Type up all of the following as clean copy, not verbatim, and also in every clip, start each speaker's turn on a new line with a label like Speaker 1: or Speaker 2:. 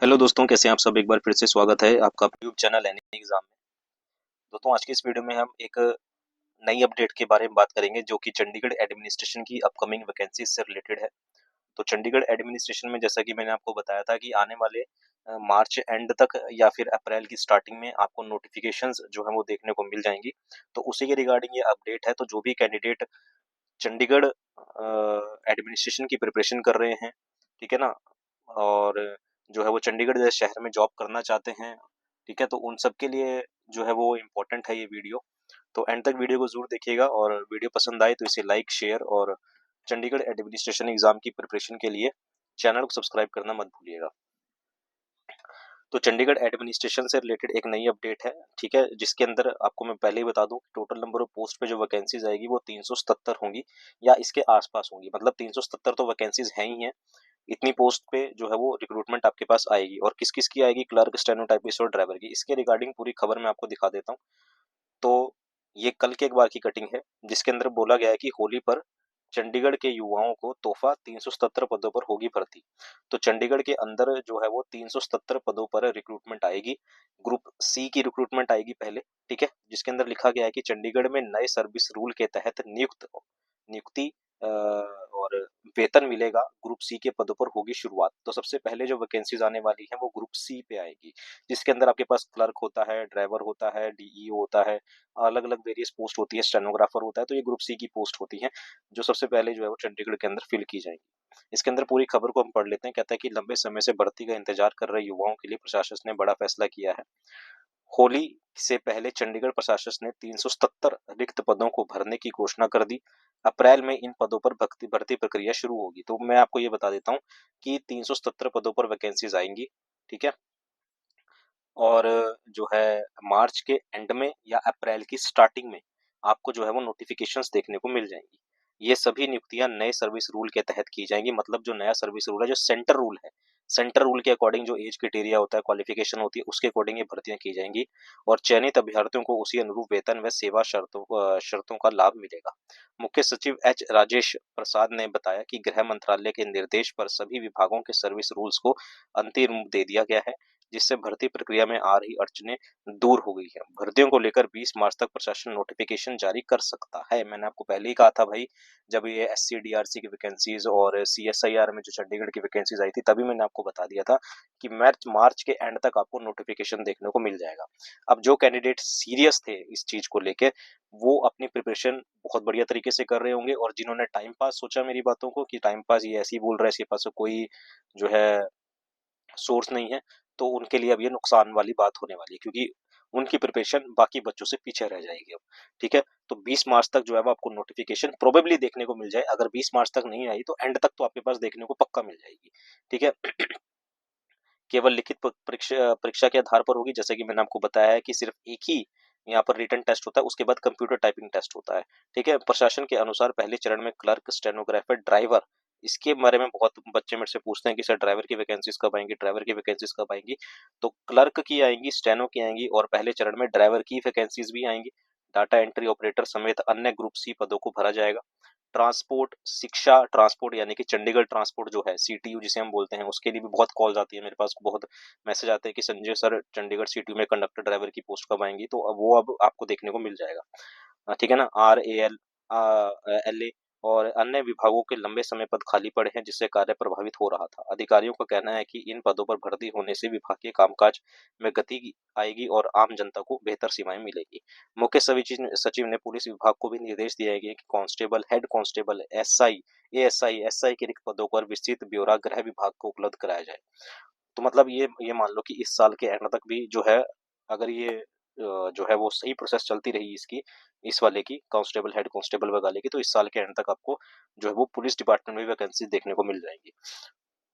Speaker 1: Hello दोस्तों, कैसे हैं आप सब। एक बार फिर से स्वागत है आपका यूट्यूब चैनल एनी एग्जाम में। दोस्तों, आज की इस वीडियो में हम एक नई अपडेट के बारे में बात करेंगे जो कि चंडीगढ़ एडमिनिस्ट्रेशन की अपकमिंग वैकेंसी से रिलेटेड है। तो चंडीगढ़ एडमिनिस्ट्रेशन में जैसा कि मैंने आपको बताया था कि आने वाले मार्च एंड तक या फिर अप्रैल की स्टार्टिंग में आपको नोटिफिकेशंस जो है वो देखने को मिल जाएंगी। तो उसी के रिगार्डिंग ये अपडेट है। तो जो भी कैंडिडेट चंडीगढ़ एडमिनिस्ट्रेशन की प्रिपरेशन कर रहे हैं, ठीक है ना, और जो है वो चंडीगढ़ जैसे शहर में जॉब करना चाहते हैं, ठीक है, तो उन सब के लिए जो है वो इम्पोर्टेंट है ये वीडियो। तो एंड तक वीडियो को जरूर देखिएगा और वीडियो पसंद आए तो इसे लाइक शेयर और चंडीगढ़ एडमिनिस्ट्रेशन एग्जाम की प्रिपरेशन के लिए चैनल को सब्सक्राइब करना मत भूलिएगा। तो चंडीगढ़ एडमिनिस्ट्रेशन से रिलेटेड एक नई अपडेट है, ठीक है, जिसके अंदर आपको मैं पहले ही बता दूं टोटल नंबर ऑफ पोस्ट पे जो वैकेंसीज आएगी वो 377 होंगी या इसके आसपास होंगी। मतलब 377 तो वैकेंसीज हैं ही हैं। इतनी पोस्ट पे जो है वो रिक्रूटमेंट आपके पास आएगी। और किस किस की आएगी, क्लर्क, स्टेनोटाइपिस्ट और ड्राइवर की। इसके रिगार्डिंग पूरी खबर मैं आपको दिखा देता हूँ। तो ये कल के अखबार की कटिंग है जिसके अंदर बोला गया है कि होली पर चंडीगढ़ के युवाओं को तोहफा, 377 पदों पर होगी भर्ती। तो चंडीगढ़ के अंदर जो है वो 377 पदों पर रिक्रूटमेंट आएगी। ग्रुप सी की रिक्रूटमेंट आएगी पहले, ठीक है, जिसके अंदर लिखा गया है कि चंडीगढ़ में नए सर्विस रूल के तहत नियुक्ति और वेतन मिलेगा। ग्रुप सी के पदों पर होगी शुरुआत। तो सबसे पहले जो वैकेंसीज आने वाली है वो ग्रुप सी पे आएगी, जिसके अंदर आपके पास क्लर्क होता है, ड्राइवर होता है, डीईओ होता है, अलग अलग वेरियस पोस्ट होती है, स्टेनोग्राफर होता है। तो ये ग्रुप सी की पोस्ट होती है जो सबसे पहले जो है वो चंडीगढ़ के अंदर फिल की जाएंगी। इसके अंदर पूरी खबर को हम पढ़ लेते हैं। कहता है कि लंबे समय से भर्ती का इंतजार कर रहे युवाओं के लिए प्रशासन ने बड़ा फैसला किया है। होली से पहले चंडीगढ़ प्रशासन ने 377 रिक्त पदों को भरने की घोषणा कर दी। अप्रैल में इन पदों पर भर्ती प्रक्रिया शुरू होगी। तो मैं आपको ये बता देता हूँ कि 377 पदों पर वैकेंसीज आएंगी, ठीक है, और जो है मार्च के एंड में या अप्रैल की स्टार्टिंग में आपको जो है वो नोटिफिकेशंस देखने को मिल जाएंगी। ये सभी नियुक्तियां नए सर्विस रूल के तहत की जाएंगी। मतलब जो नया सर्विस रूल है, जो सेंटर रूल है, सेंटर रूल के अकॉर्डिंग जो एज क्राइटेरिया होता है, क्वालिफिकेशन होती है, उसके अकॉर्डिंग ये भर्तियां की जाएंगी और चयनित अभ्यर्थियों को उसी अनुरूप वेतन व सेवा शर्तों का लाभ मिलेगा। मुख्य सचिव एच राजेश प्रसाद ने बताया कि गृह मंत्रालय के निर्देश पर सभी विभागों के सर्विस रूल्स को अंतिम रूप दे दिया गया है, जिससे भर्ती प्रक्रिया में आ रही अड़चनें दूर हो गई है। भर्तियों को लेकर 20 मार्च तक प्रशासन नोटिफिकेशन जारी कर सकता है। मैंने आपको पहले ही कहा था भाई, जब ये एससीडीआरसी की वैकेंसीज और सीएसआईआर में जो चंडीगढ़ की वैकेंसीज आई थी तभी मैंने आपको बता दिया था कि मार्च मार्च के एंड तक आपको नोटिफिकेशन देखने को मिल जाएगा। अब जो कैंडिडेट सीरियस थे इस चीज को लेकर वो अपनी प्रिपरेशन बहुत बढ़िया तरीके से कर रहे होंगे, और जिन्होंने टाइम पास सोचा मेरी बातों को कि टाइम पास ये ऐसे ही बोल रहा है, इसके पास कोई जो है सोर्स नहीं है, तो उनके लिए अब ये नुकसान वाली बात होने वाली है क्योंकि उनकी प्रिपरेशन बाकी बच्चों से पीछे रह जाएगी अब। ठीक है, तो 20 मार्च तक जो है वो आपको नोटिफिकेशन प्रोबेबली देखने को मिल जाए। अगर 20 मार्च तक नहीं आई तो एंड तक तो आपके पास देखने को पक्का मिल जाएगी, ठीक है। केवल लिखित परीक्षा परीक्षा के आधार पर होगी, जैसे कि मैंने आपको बताया है कि सिर्फ एक ही यहाँ पर रिटन टेस्ट होता है, उसके बाद कंप्यूटर टाइपिंग टेस्ट होता है, ठीक है। प्रशासन के अनुसार पहले चरण में क्लर्क, स्टेनोग्राफर, ड्राइवर, इसके बारे में बहुत बच्चे मेरे से पूछते हैं कि सर ड्राइवर की वैकेंसीज कब आएंगी, ड्राइवर की वैकेंसीज कब आएंगी। तो क्लर्क की आएंगी, स्टेनो की आएंगी और पहले चरण में ड्राइवर की वैकेंसीज भी आएंगी। डाटा एंट्री ऑपरेटर समेत अन्य ग्रुप सी पदों को भरा जाएगा। ट्रांसपोर्ट, शिक्षा ट्रांसपोर्ट यानी कि चंडीगढ़ ट्रांसपोर्ट जो है सीटीयू जिसे हम बोलते हैं, उसके लिए भी बहुत कॉल्स आती है मेरे पास, बहुत मैसेज आते हैं कि संजय सर चंडीगढ़ सीटीयू में कंडक्टर ड्राइवर की पोस्ट कब आएंगी। तो अब वो अब आपको देखने को मिल जाएगा, ठीक है ना। RAL, LA और अन्य विभागों के लंबे समय पद खाली पड़े हैं जिससे कार्य प्रभावित हो रहा था। अधिकारियों का कहना है कि इन पदों पर भर्ती होने से विभागीय कामकाज में गति आएगी और आम जनता को बेहतर सेवाएं मिलेगी। मुख्य सचिव ने पुलिस विभाग को भी निर्देश दिया है कि constable, head constable, SI, ASI, SI के रिक्त पदों पर विस्तृत ब्यौरा गृह विभाग को उपलब्ध कराया जाए। तो मतलब ये मान लो कि इस साल के एंड तक भी जो है, अगर ये जो है वो सही प्रोसेस चलती रही इसकी, इस वाले की कांस्टेबल, हेड कांस्टेबल वाले की, तो इस साल के एंड तक आपको जो है वो पुलिस डिपार्टमेंट में वैकेंसी देखने को मिल जाएंगी।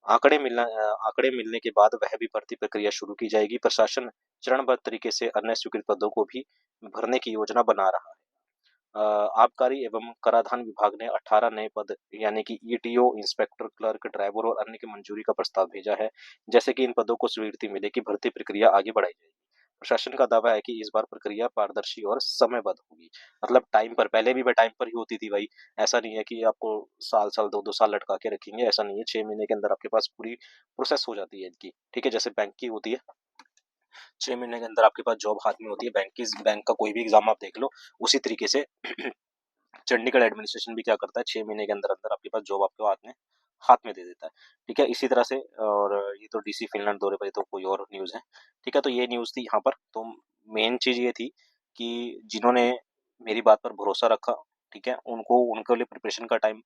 Speaker 1: आंकड़े मिलने के बाद वह भी भर्ती प्रक्रिया शुरू की जाएगी। प्रशासन चरणबद्ध तरीके से अन्य स्वीकृत पदों को भी भरने की योजना बना रहा है। आबकारी एवं कराधान विभाग ने 18 नए पद यानी कि ईटीओ, इंस्पेक्टर, क्लर्क, ड्राइवर और अन्य की मंजूरी का प्रस्ताव भेजा है। जैसे कि इन पदों को स्वीकृति मिले कि भर्ती प्रक्रिया आगे बढ़ाई जाएगी। प्रशासन का दावा है कि इस बार प्रक्रिया पारदर्शी और समयबद्ध होगी। मतलब टाइम पर, पहले भी टाइम पर ही होती थी भाई। ऐसा नहीं है कि आपको साल-साल, 2-2 साल लटका के रखेंगे, ऐसा नहीं है। 6 महीने के अंदर आपके पास पूरी प्रोसेस हो जाती है इनकी, ठीक है? जैसे बैंक की होती है, 6 महीने के अंदर आपके पास जॉब हाथ में होती है। बैंक का कोई भी एग्ज़ाम आप देख लो, उसी तरीके से चंडीगढ़ एडमिनिस्ट्रेशन भी क्या करता है, 6 महीने के अंदर-अंदर आपके पास जॉब आपको हाथ में दे देता है, ठीक है? इसी तरह से, और ये तो डीसी फिनलैंड दौरे पर, ये तो कोई और न्यूज़ है, ठीक है? तो ये न्यूज़ थी यहाँ पर। तो मेन चीज़ ये थी कि जिन्होंने मेरी बात पर भरोसा रखा, ठीक है? उनके लिए प्रिपरेशन का टाइम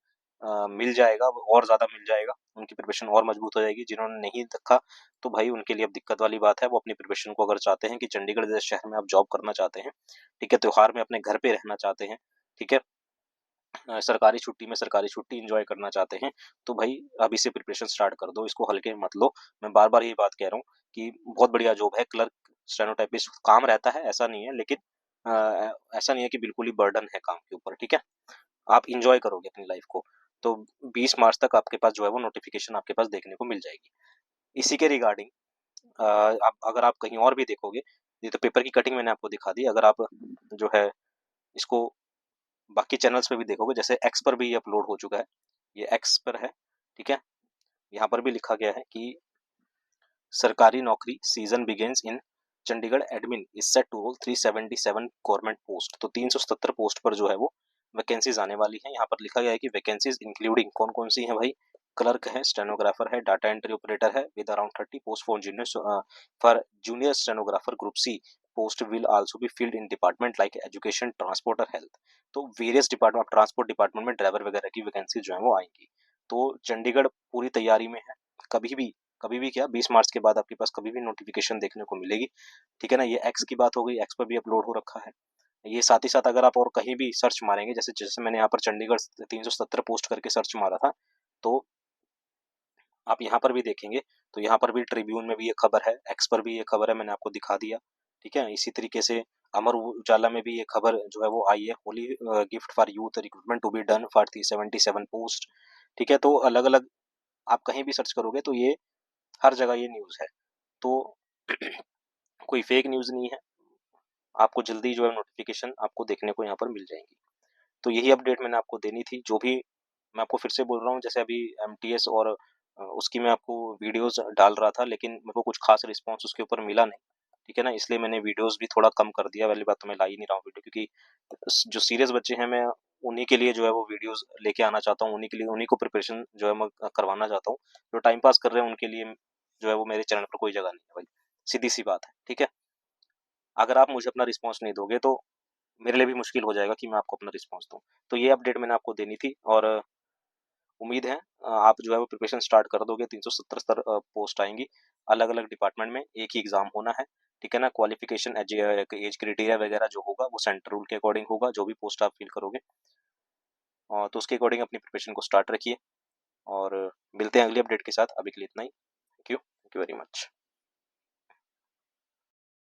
Speaker 1: मिल जाएगा, और ज़्यादा मिल जाएगा, उनकी प्रिपरेशन और मजबूत हो जाएगी। जिन्होंने नहीं रखा, तो भाई उनके लिए अब दिक्कत वाली बात है। वो अपनी प्रिपरेशन को अगर चाहते हैं कि चंडीगढ़ जैसे शहर में आप जॉब करना चाहते हैं, ठीक है? त्योहार में अपने घर पे रहना चाहते हैं, ठीक है? सरकारी छुट्टी में सरकारी छुट्टी एंजॉय करना चाहते हैं, तो भाई अभी से प्रिपरेशन स्टार्ट कर दो, इसको हल्के में मत लो। मैं बार-बार यही बात कह रहा हूँ कि बहुत बढ़िया जॉब है क्लर्क, स्टेनोटाइपिस्ट, काम रहता है, ऐसा नहीं है, लेकिन ऐसा नहीं है कि बिल्कुल ही बर्डन है काम के ऊपर, ठीक है? आप एंजॉय करोगे अपनी लाइफ को। तो 20 मार्च तक आपके पास जो है वो नोटिफिकेशन आपके पास देखने को मिल जाएगी। इसी के रिगार्डिंग आप, अगर आप कहीं और भी देखोगे, ये तो पेपर की कटिंग मैंने आपको दिखा दी। अगर आप जो है इसको बाकी चैनल्स पे भी देखोगे, जैसे एक्स पर भी ये अपलोड हो चुका है, ये एक्स पर है, ठीक है? यहाँ पर भी लिखा गया है कि सरकारी नौकरी season begins in Chandigarh admin is set to roll 377 government post. तो 377 पोस्ट पर जो है वो वैकेंसीज आने वाली हैं। यहाँ पर लिखा गया है कि वैकेंसीज इंक्लूडिंग कौन कौन सी हैं भाई, क्लर्क है, स्टेनोग्राफर है, डाटा एंट्री ऑपरेटर है, with around 30 post for junior stenographer group C. Post will also be filled in department like education, transport और हेल्थ। तो वेरियस डिपार्टमेंट, ट्रांसपोर्ट डिपार्टमेंट में ड्राइवर वगैरह की वैकेंसी जो है वो आएंगी। तो चंडीगढ़ पूरी तैयारी में है। कभी भी, कभी भी क्या, 20 मार्च के बाद आपके पास कभी भी नोटिफिकेशन देखने को मिलेगी, ठीक है ना? ये एक्स की बात हो गई, एक्स पर भी अपलोड हो रखा है। ये साथ ही साथ अगर आप और कहीं भी सर्च मारेंगे, जैसे जैसे मैंने यहाँ पर चंडीगढ़ 377 पोस्ट करके सर्च मारा था, तो आप यहाँ पर भी देखेंगे, तो यहाँ पर भी ट्रिब्यून में भी ये खबर है, एक्स पर भी ये खबर है, मैंने आपको दिखा दिया, ठीक है? इसी तरीके से अमर उजाला में भी ये खबर जो है वो आई है, Holi gift for youth recruitment to be done for 377 post, ठीक है? तो अलग अलग आप कहीं भी सर्च करोगे तो ये हर जगह ये न्यूज़ है। तो कोई फेक न्यूज़ नहीं है। आपको जल्दी जो है नोटिफिकेशन आपको देखने को यहाँ पर मिल जाएंगी। तो यही अपडेट मैंने आपको देनी थी। जो भी मैं आपको फिर से बोल रहा हूँ, जैसे अभी एमटीएस और उसकी मैं आपको वीडियोस डाल रहा था, लेकिन मेरे को कुछ खास रिस्पॉन्स उसके ऊपर मिला नहीं, ठीक है ना? इसलिए मैंने वीडियोस भी थोड़ा कम कर दिया। पहली बात तो मैं ला ही नहीं रहा हूँ वीडियो, क्योंकि जो सीरियस बच्चे हैं, मैं उन्हीं के लिए जो है वो वीडियोस लेके आना चाहता हूँ, उन्हीं के लिए, उन्हीं को प्रिपरेशन जो है मैं करवाना चाहता हूँ। जो टाइम पास कर रहे हैं उनके लिए जो है वो मेरे चैनल पर कोई जगह नहीं है भाई, सीधी सी बात है, ठीक है? अगर आप मुझे अपना रिस्पॉन्स नहीं दोगे तो मेरे लिए भी मुश्किल हो जाएगा कि मैं आपको अपना रिस्पॉन्स दूँ। तो ये अपडेट मैंने आपको देनी थी, और उम्मीद है आप जो है वो प्रिपरेशन स्टार्ट कर दोगे। 377 पोस्ट आएँगी, अलग-अलग डिपार्टमेंट में एक ही एग्ज़ाम होना है, ठीक है ना? क्वालिफ़िकेशन, एज क्राइटेरिया वगैरह जो होगा वो सेंटर रूल के अकॉर्डिंग होगा, जो भी पोस्ट आप फिल करोगे। तो उसके अकॉर्डिंग अपनी प्रिपरेशन को स्टार्ट रखिए, और मिलते हैं अगली अपडेट के साथ। अभी के लिए इतना ही। Thank you very much.